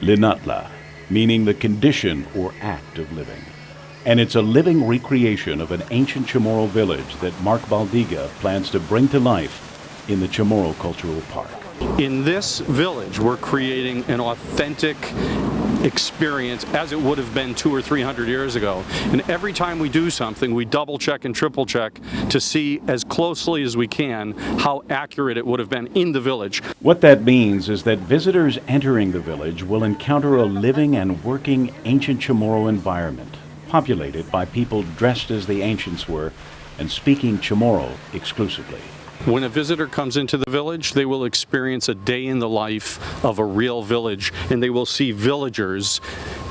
Linala, meaning the condition or act of living. And it's a living recreation of an ancient Chamorro village that Mark Baldiga plans to bring to life in the Chamorro Cultural Park. In this village, we're creating an authentic experience as it would have been 200 or 300 years ago. And every time we do something, we double check and triple check to see as closely as we can how accurate it would have been in the village. What that means is that visitors entering the village will encounter a living and working ancient Chamorro environment, populated by people dressed as the ancients were and speaking Chamorro exclusively. When a visitor comes into the village, they will experience a day in the life of a real village, and they will see villagers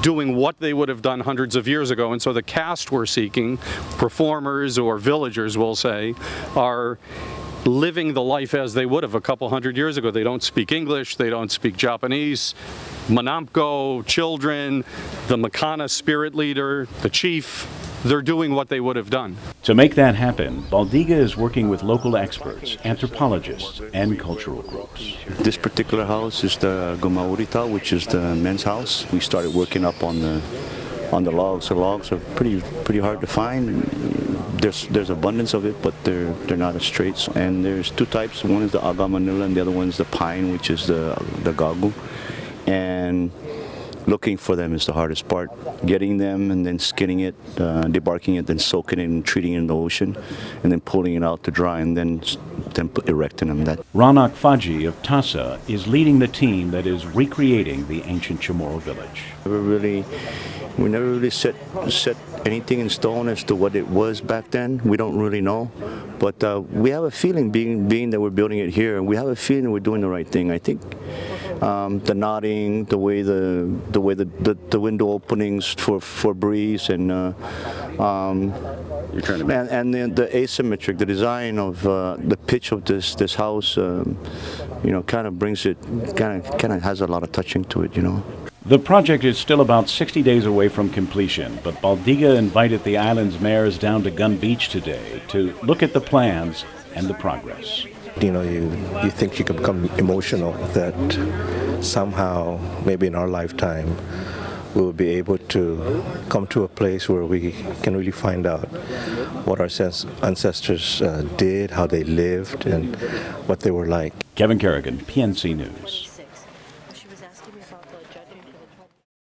doing what they would have done hundreds of years ago. And so the cast we're seeking, performers or villagers, we'll say, are living the life as they would have a couple hundred years ago. They don't speak English, they don't speak Japanese. Manamko, children, the Makana spirit leader, the chief, they're doing what they would have done. To make that happen, Baldiga is working with local experts, anthropologists, and cultural groups. This particular house is the Gumaurita, which is the men's house. We started working up on the logs. The logs are pretty hard to find. There's abundance of it, but they're not as straight. And there's two types. One is the Aga Manila, and the other one is the pine, which is the gagu. And looking for them is the hardest part. Getting them and then skinning it, debarking it, then soaking it and treating it in the ocean, and then pulling it out to dry, and then erecting them. Ranak Faji of Tasa is leading the team that is recreating the ancient Chamorro village. We never really set anything in stone as to what it was back then. We don't really know, but we have a feeling, being that we're building it here, and we have a feeling we're doing the right thing. I think the nodding, the way the window openings for breeze, and and the asymmetric, the design of the pitch of this house, kind of brings it, kind of has a lot of touching to it, The project is still about 60 days away from completion, but Baldiga invited the island's mayors down to Gun Beach today to look at the plans and the progress. You think you can become emotional that somehow, maybe in our lifetime, we will be able to come to a place where we can really find out what our ancestors did, how they lived, and what they were like. Kevin Kerrigan, PNC News.